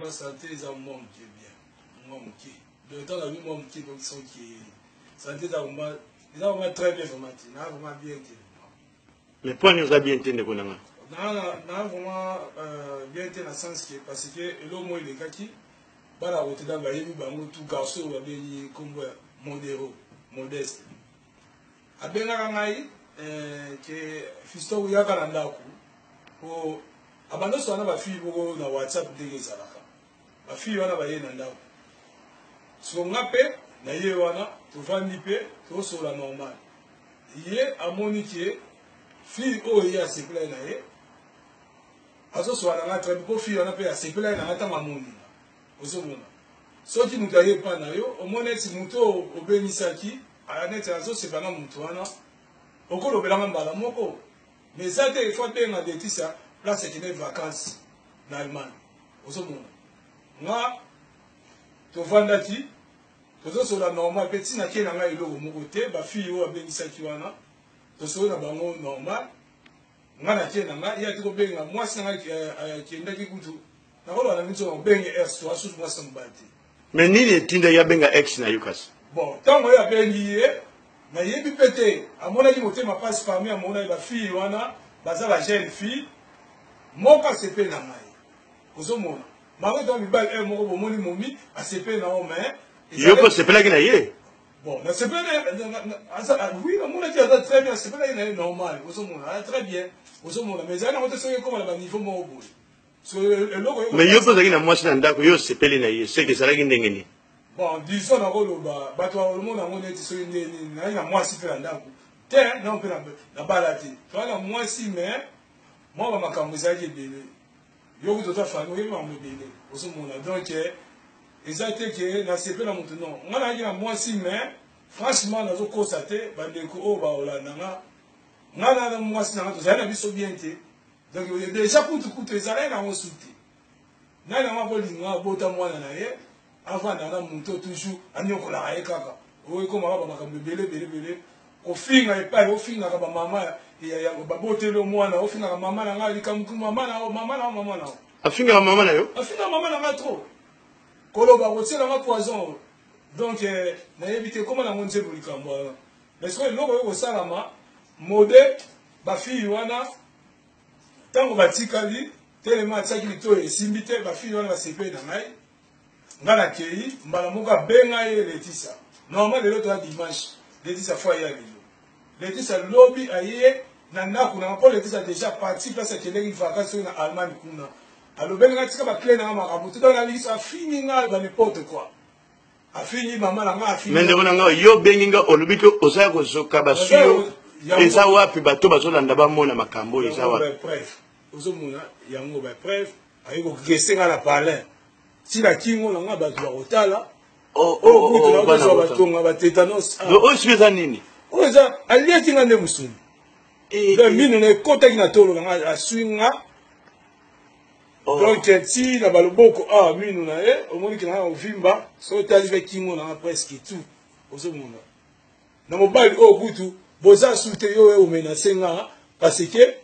ma santé est un monde qui est bien. Moi, qui. De temps, la vie, moi, qui donc sont qui. Santé, ça va très bien, vraiment bien. Mais pourquoi nous avons bien été de Konanga? Non, vraiment bien été dans le sens que, parce que le mot il est kaki, bah la route dans la vie, bah on tout garçon, on va bien comme modéro, modeste. À bien la rangaï, que fisto ya kalanda ku, pour abandon soit na ba fille pour na WhatsApp dès que ça là. Ba fille wana ba yé nanda ku. So ngape na yé wana, tu vandi pe, tu sur la normale. Yé a monique fille oh ya se plaît na yé. Azo soit na très beaucoup fille wana pe ya se plaît na ata mamoni. Ozomona. So ki mutu aye pa na yo, omoneti mutu obenisaki, aneti azo se bana mutu wana. Okolo belanga mbala moko. Mais ça te faut bien na detisa place qui n'est vacances en Allemagne. Ozomona. Nga to vandaki tozo so la normal petit na ke na nga ilo moko te ba fille o abenisaki wana. To so na bango normal. Nga na ke na nga ya tiko benga mwasi na nga ki ndaki kutu. Na ko na mitso benga ex to asu mwasi mbati. Mais nini tinda ya benga ex na yukas? Bon, tant que ya bengi ye na yebi pete amona ki motema passe famille amona ba fille wana baza la jeune fille moka sepe na mai ozomona mako to mibal moko bomoni momi a sepe na o mais yoko sepe la kina ye bon na sepe na oui amona ki ata très bien sepe la na normal ozomona très bien ozomona mais ana moto soki comme la niveau mo boy so eloko mais yoko zaki na mwasi na ndako yo sepe na ye c'est que ça la ki ndengeni. Bon, disons que le bateau le monde a monté sur une ligne, il y a moi si fait un dame. Tiens, non, on peut la balade. Tu vois, moi si, mais moi, ma camouflage est belé. Yo, vous devez faire, nous, il m'a belé. Au ce moment-là. Donc, exactement, que la CP la monte non. On a dit à moi si, mais franchement, nous avons constaté, bandeko, baola, nana, moi si, nana, j'ai un avis bien été. Donc, déjà, pour tout coûter, ça n'a rien soutenu. Nana, ma bonne, moi, bota moi, nana, avant d'ana monter toujours anyoko la kaka o ko mama ba makambe belé ko finga e pa o finga ka ba mama ya ba botelo mwana o finga ka mama na ngali kam mama na afinga ka mama na yo afinga mama na trop ko lo ba ko tsela ma poison donc na éviter comment na monter pour likambo mais ko lo ko salama mode ba fille wana tango batikali tellement tsaki lito e simbite ba fille wana ba sepe na ngai ngana kei mbala moka benga ye Letisa normalement le l'autre dimanche Letisa fois ya lelo Letisa lobby aye na ndako na ko Letisa déjà parti place que les vacances na Allemagne kuna alors benga tika ba clé na makabutu dans la liste a fini nga ba n'importe quoi a fini maman na nga fini mais ndeko nga yo benginga olobi ko osaya ko soka ba suyo eza wapi bato bazolanda ba mona makambo eza wapi bref ozomona yango ba bref aye ko gesenga la parler si la kingo na nga bato ba kotala kutu na bato ba tonga ba tétanos o sibeza nini o eza aliaki nga nde musuni donc mino na kota ki na tolo na nga aswinga donc ti na baloboko mino na ye omoni ki na nga ovimba so tali ve kingo na nga presque tout ozomona na mobali kutu boza sute yo omenase nga parce que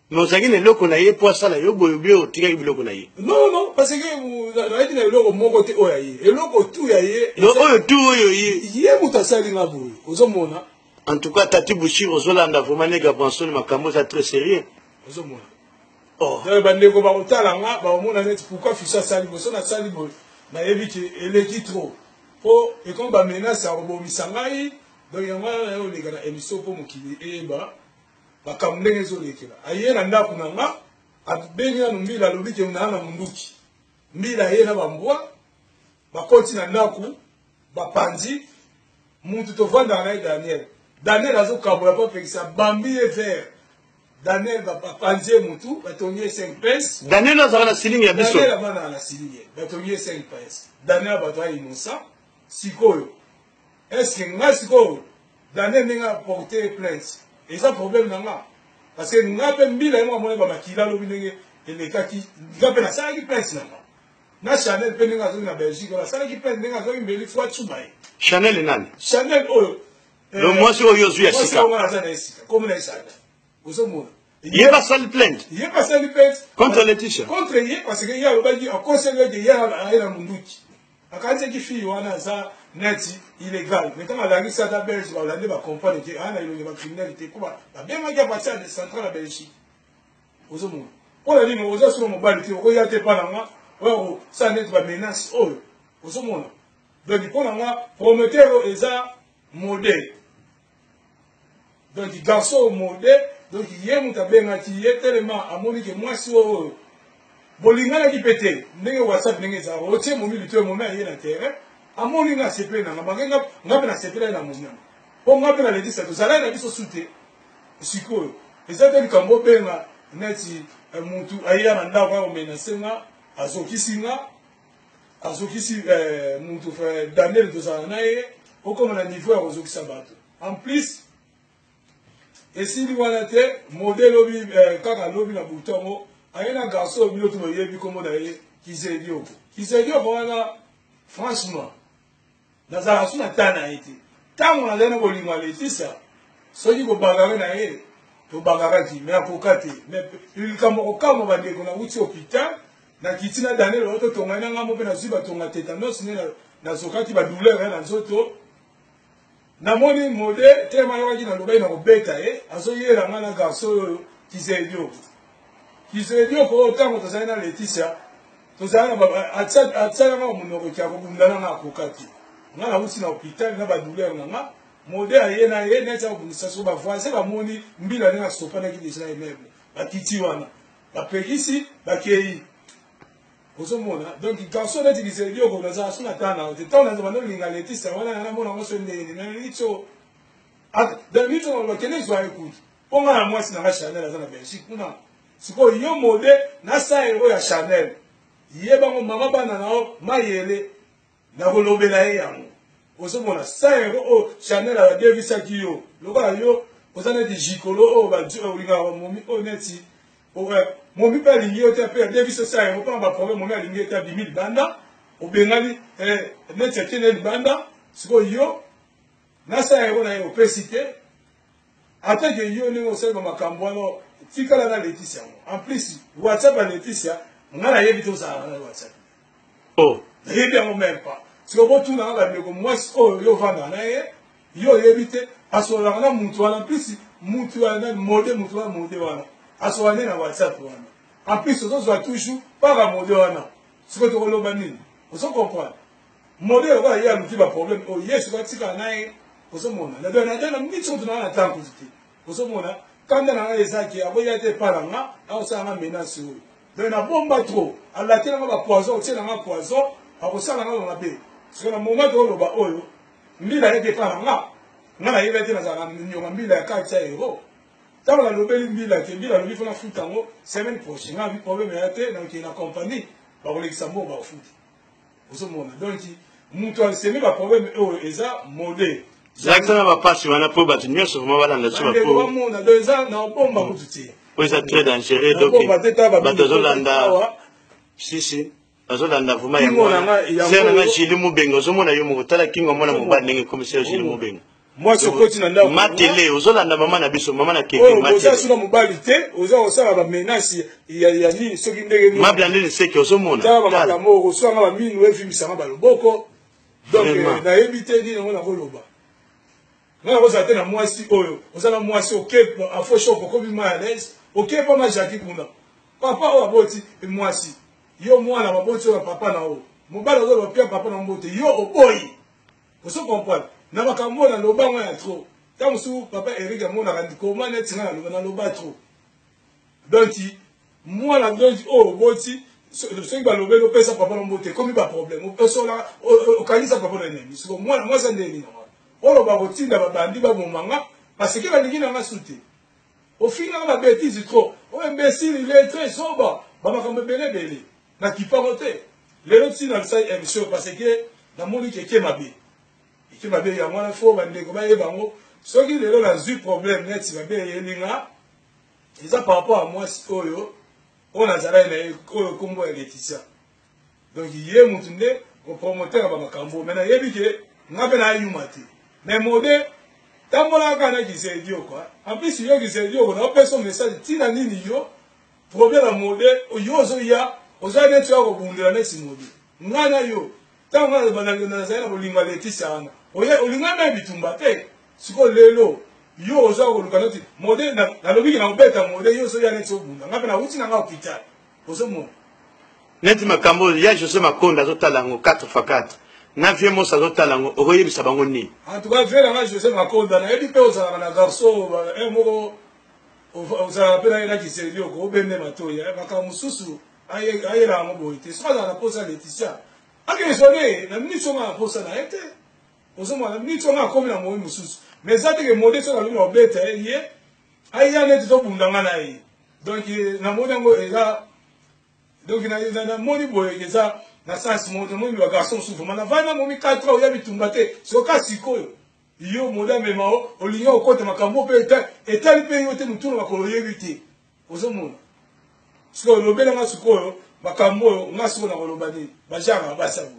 mais ozalaki na eloko na ye po asala yo boyobi otikaki biloko na ye non parce que nayaki na eloko moko te oyo ya ye eloko tu ya ye oyo tu oyo ye moto asali nga boye ozomona en tout cas Tati Bouchir ozolanda vraiment nega pensoni makambo eza très sérieux ozomona bandeko bakotala nga baomona neti pourquoi fiso asali boye so nasali boye nayebi ke eleki trop po ekomi bamenase ya kobomisa ngai donc yango wana oleka na émission mpo mokili eyeba makambo ndenge ezolekela aye na ndako na nga abengi nanu mbila alobi ke naa na munduki mbila aye na bambwa bakoti na ndako bapanzi mutu tovandaka na ye Daniel azokabola mpo apekisa bambi ye vert Daniel bapanzi ye mutu batongi ye 5 pince Daniel azalaka na silingi ya biso Daniel avandaka na silingi batongi ye 5 pince Daniel bato ya innocent sikoyo eske nga sikoyo Daniel ndenge aporte plainte eza problème na nga parce que nga mpe mbila ye moko amoni bamakila alobi ndenge elekaki nga mpe nasalaki plainte na nga na Chanel mpe ndenge azoki na Belgique nasalaki plainte ndenge azoki mbeli fo atsuba ye Chanel nani Chanel oyo le mwasi oyo ozwi ya sika aza na esika komi na esika ozomona Il est pas seul plainte. Il est pas seul plainte. Contre Laetitia. Contre lui, parce qu'il y a le bagi, en conseil de hier à la Mundouki. À quand c'est qui fait, on a ça, net, illégal. Mais quand on a vu ça dans la Belgique, on a dit, on comprend que y a une criminalité. La bien manière de faire des centrales à Belgique. Aux hommes. On a dit, mais aux autres, sur mon bal, regardez pas là, moi, ça n'est pas menace. Aux hommes. Donc, il faut promettre les arts modèles. Donc, il garçon modèle. Donc, il y a un tableau qui est tellement à mon que moi, si on bolingana qui pète, n'est WhatsApp, n'est pas ça. On tient mon milieu, mon mère, il y a un terrain. À mon ligne, c'est plein. On a c'est plein dans mon nom. On a plein de ça. Tout ça, là, il a dit ce soutien. C'est quoi? Et ça, c'est comme on peut neti mutu aya nda kwa menacenga azokisinga azokisi mutu fa Daniel tozana naye okoma na niveau ya kozokisa bato en plus esili wana te modèle obi kaka lobi na butongo ayena garçon obi loto yebi komo na ye Kizedioko wana franchement nazala suna tana ete tango na lena bolinga letisa soki ko bagara na ye to bagara ki me akokate me likambo okamo bandeko na uti hôpital na kitina Daniel loto tongana ngamo pe na ziba tonga tétanos ne na zokati ba douleur na nzoto namoni mode tema yoki na lobai na kobeta azoyela ngana garçon Kizedioko tango tozali na Laetitia tozali na atsala nga munoko kya kobundana na akokati nga na uti na hôpital na ba douleur nga mode aye na ye neta kobundisa so ba voisin ba moni mbila na sopa na kidisa na immeuble bakiti wana bapekisi bakei ozomona donc garçon neti Kizedioko nazala suna tana te tona nzaba no linga Laetitia wana na mona ngoso ndeni na nitso dans nitso on va kene zo écoute ponga na mwasi na Chanel azana Belgique kuna siko yo mode na sa ero ya Chanel yeba ngo mama bana nao mayele na kolobela ye yango ozomona sa ero o Chanel a devisa kiyo lokola yo ozana de jikolo o ba olinga momi oneti o momi pa lingi o te pe devisa sa ero pa ba problème momi alingi eta 2000 banda o bengali neti akene banda siko yo na sa ero na yo pesite atake yo ni osema makambo ano tikala na Laetitia en plus WhatsApp à Laetitia ngala yebi to za na WhatsApp oh yebi en même pas si on retourne dans la maison moi oh yo vanda na yo yebite asola na muntu wana en plus muntu wana mode wana asola na WhatsApp wana en plus on doit toujours par mode wana si ko to loba nini on se comprend mode wa ya muti ba problème oh yes ko tika na ozomona na dona mitso tuna na tanko ziti ozomona kanda na ezaki aboya te paranga ausanga menace oyo donc na bomba trop alatela nga ba poison otela nga poison akosala nga mabe parce na moment to loba oyo mbila yete paranga nga na yebete na zala nyonga mbila ya kacha ero tango na lobeli mbila ke mbila lobi fona futango semaine prochaine nga bi problème ya te na ki na compagnie ba kolekisa mbo ba futi ozomona donc mutu asemi ba problème oyo eza modèle Exactement, va passer, on a pas battu, nous sommes là, nous sommes là. 2 ans, non, bon, bah, oui, c'est très dangereux, donc, si, bazolanda vuma yango sena nga Julie Mubenga ozomona yo mokotala kingo mona mobali ndenge commissaire Julie Mubenga moi sokoti na ndako matele ozolanda mama na biso mama na keke matele oza suna mobali te oza osala ba menace ya nini soki ndenge ni mabla ndenge seke ozomona tala ba kamo osanga ba minu efimisa ba loboko donc na yebite ni ngona koloba ngana koza te na mwasi oyo ozala mwasi okepo afo shoko ko bima à l'aise okepo ma jaki kuna papa o aboti mwasi yo mwana maboti wa papa na o mobala ozo bapia papa na mbote yo oboyi oso comprendre na makambo na lobango ya trop tant sou papa Eric amona kandi comment net na loba trop donc mwana donc o boti soki balobeli opesa papa na mbote komi ba problème osola okanisa papa na nemi siko mwana mwasa ndeni na olo ba kotinda babandi ba bomanga parce que balingi na masute au final la bêtise trop o imbécile il est très sobre ba makambo belebele na kipamote lelo tina sai émission parce que na moni keke mabe ya mwana fo bandeko ba yebango soki lelo na zu problème net mabe yelinga eza par rapport à moi oyo on a zala na oyo kombo ya Laetitia donc yé mutunde ko promoteur ba makambo mena yebi ke ngabe na yumati mais mode tambola kana Giseldi quoi. En plus yo Giseldi on a fait son message tina nini yo problème mode yo zo ya oza netu ya kobundela nesi mode. Ngana yo tanga banana zaina bolinga letisa ana. Oye olinga na bitumba te. Siko lelo yo oza kolukana ti mode na lobiki na obeta mode yo zo ya netu obunda. Ngape na uti na nga hospital. Ozo mo. Neti makambo ya José Makonda azotala ngo 4x4. Na vie mo sa zotala ngo okoyebisa bango ni. En tout cas vela nga José Makonda na yebi pe oza na garçon moko oza pena na Giseldi ko obende matoya makamususu aye la ngo boite. Soit na posa Laetitia. Ake sone na minute nga posa na ete. Ozo mo na minute nga komi na mo mususu. Mais ça que mode so na lumo obeta ye aye na to bundanga na ye. Donc na mo ngo eza donc na moni boye eza na sens mo le garçon souffre mana vana mo mi 4 ans ya bitumba te so ka sikoyo yo moda mema o linyo okota makambo pe etali pe yo te mutuna makolo yebite ozo mona so lobela nga sikoyo makambo nga siko na koloba ni bajanga basabu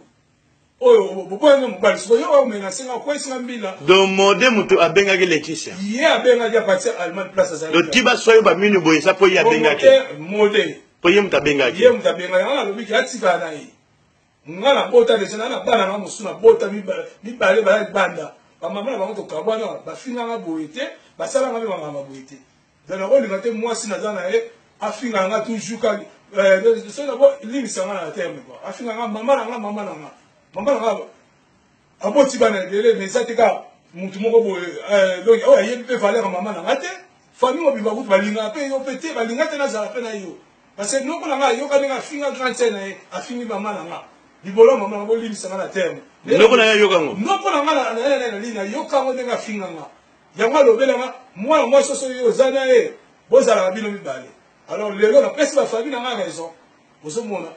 oyo bopona mo bali so yo o mena singa ko singa mbila do mode mutu abengaki Laetitia ye abenga ja partir Allemagne place za do tiba soyo ba minu boye sa po ya bengaki mode po ye mutabengaki ye mutabenga nga lobiki atika na yi ngala bota de na bana nga musuna bota mibale ba banda ba mama na bango to kabwana ba finga nga boyete ba sala nga ba mama boyete dans le rôle de moi si na zana e afinga nga toujours ka so na bo limisa nga na terme quoi afinga nga mama na nga aboti bana dele mais ça te ka mutu moko boye donc o yé pe valeur mama na nga te famille mo biba kutu balinga pe yo pete balinga te na zala pe na yo parce que non ko na nga yo ka nga finga grand scène afingi mama na nga libolo mama ngo limisa na terme noko na yo kango noko na nga na lina yo kango ndenga finga nga yango lobela nga moi soso yo zana e bozala bino mibale alors lelo na pesi ba famille na nga raison bozo mona